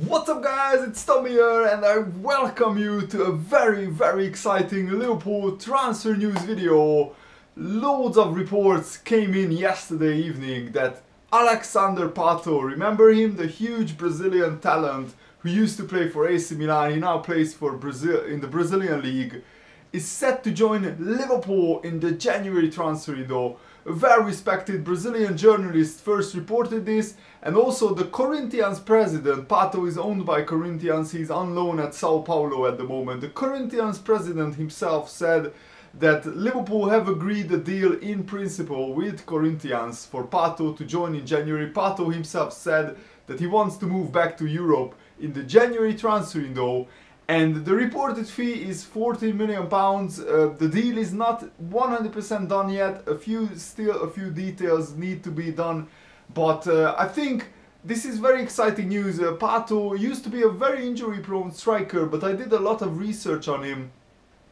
What's up guys, it's Tommy here and I welcome you to a very exciting Liverpool transfer news video. Loads of reports came in yesterday evening that Alexander Pato, remember him, the huge Brazilian talent who used to play for AC Milan, he now plays for Brazil in the Brazilian league, is set to join Liverpool in the January transfer window. A very respected Brazilian journalist first reported this, and also the Corinthians president, Pato is owned by Corinthians, he's on loan at Sao Paulo at the moment. The Corinthians president himself said that Liverpool have agreed a deal in principle with Corinthians for Pato to join in January. Pato himself said that he wants to move back to Europe in the January transfer window. And the reported fee is £14 million. The deal is not 100% done yet. Still a few details need to be done. But I think this is very exciting news. Pato used to be a very injury-prone striker, but I did a lot of research on him.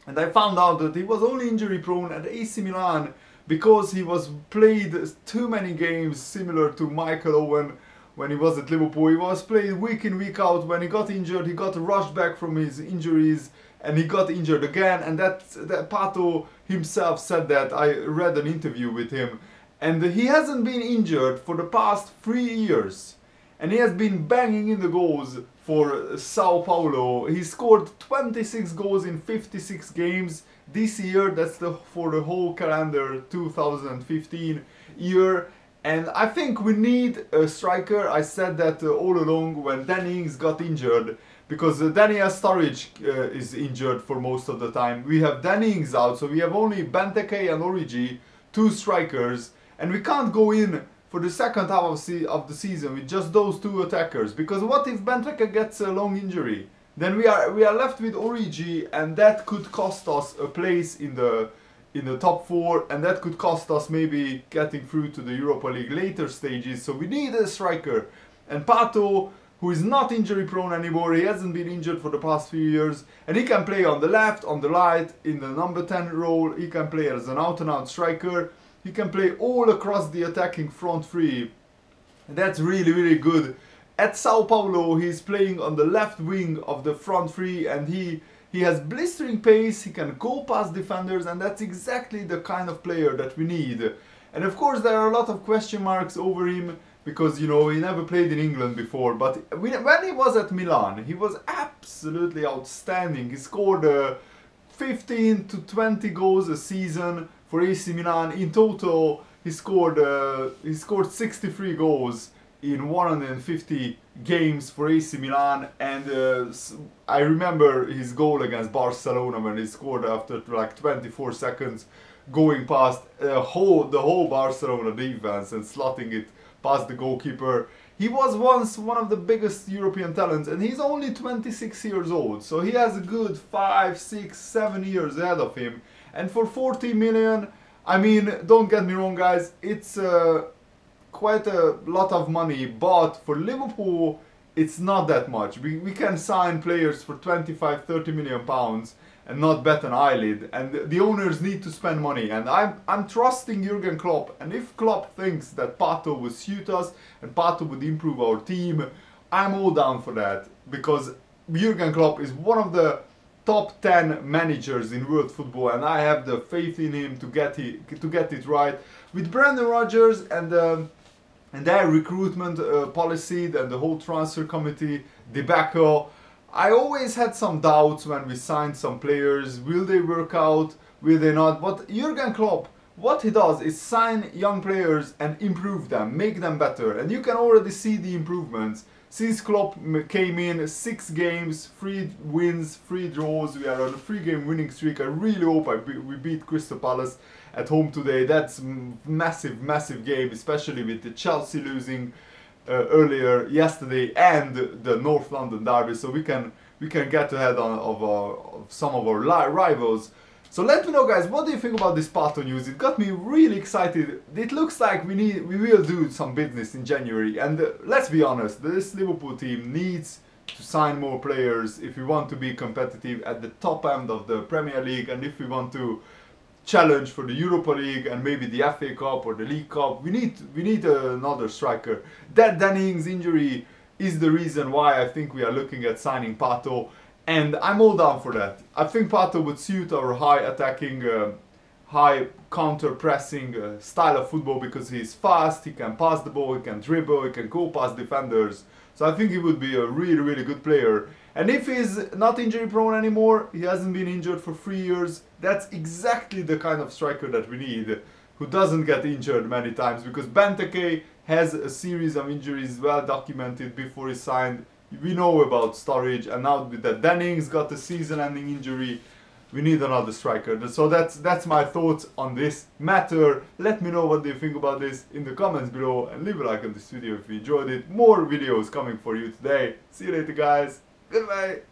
And I found out that he was only injury-prone at AC Milan because he was played too many games, similar to Michael Owen. When he was at Liverpool, he was played week in, week out. When he got injured, he got rushed back from his injuries and he got injured again. And that Pato himself said that. I read an interview with him. And he hasn't been injured for the past 3 years. And he has been banging in the goals for Sao Paulo. He scored 26 goals in 56 games this year. That's for the whole calendar 2015 year. And I think we need a striker. I said that all along when Danny Ings got injured, because Daniel Sturridge is injured for most of the time. We have Danny Ings out, so we have only Benteke and Origi, two strikers, and we can't go in for the second half of the season with just those two attackers. Because what if Benteke gets a long injury? Then we are left with Origi, and that could cost us a place in the top 4, and that could cost us maybe getting through to the Europa League later stages. So we need a striker. And Pato, who is not injury prone anymore, he hasn't been injured for the past few years, and he can play on the left, on the right, in the number 10 role, he can play as an out and out striker, he can play all across the attacking front three. And that's really good. At Sao Paulo he's playing on the left wing of the front three, and he has blistering pace, he can go past defenders, and that's exactly the kind of player that we need. And of course there are a lot of question marks over him, because you know he never played in England before, but when he was at Milan he was absolutely outstanding. He scored 15 to 20 goals a season for AC Milan. In total he scored 63 goals in 150 games for AC Milan, and I remember his goal against Barcelona when he scored after like 24 seconds, going past the whole Barcelona defense and slotting it past the goalkeeper. He was once one of the biggest European talents, and he's only 26 years old, so he has a good 5, 6, 7 years ahead of him. And for 40 million, I mean, don't get me wrong guys, it's quite a lot of money, but for Liverpool it's not that much. We can sign players for 25-30 million pounds and not bat an eyelid, and the owners need to spend money, and I'm trusting Jurgen Klopp, and if Klopp thinks that Pato will suit us and Pato would improve our team, I'm all down for that, because Jurgen Klopp is one of the top 10 managers in world football, and I have the faith in him to get it right. With Brendan Rodgers and their recruitment policy and the whole transfer committee debacle, I always had some doubts when we signed some players. Will they work out? Will they not? But Jurgen Klopp, what he does is sign young players and improve them, make them better. And you can already see the improvements. Since Klopp came in, 6 games, 3 wins, 3 draws. We are on a 3-game winning streak. I really hope we beat Crystal Palace at home today. That's massive game, especially with the Chelsea losing earlier yesterday and the North London derby, so we can get ahead of some of our rivals. So let me know guys, what do you think about this Pato news? It got me really excited. It looks like we will do some business in January, and let's be honest, this Liverpool team needs to sign more players if we want to be competitive at the top end of the Premier League, and if we want to challenge for the Europa League and maybe the FA Cup or the League Cup. We need another striker. That Danny Ings injury is the reason why I think we are looking at signing Pato, and I'm all down for that. I think Pato would suit our high attacking, high counter-pressing style of football because he's fast, he can pass the ball, he can dribble, he can go past defenders. So I think he would be a really, really good player. And if he's not injury prone anymore, he hasn't been injured for 3 years, that's exactly the kind of striker that we need, who doesn't get injured many times, because Benteke has a series of injuries well documented before he signed. We know about Sturridge, and now with that Dennings got a season-ending injury, we need another striker. So that's my thoughts on this matter. Let me know what you think about this in the comments below, and leave a like on this video if you enjoyed it. More videos coming for you today. See you later, guys. Goodbye.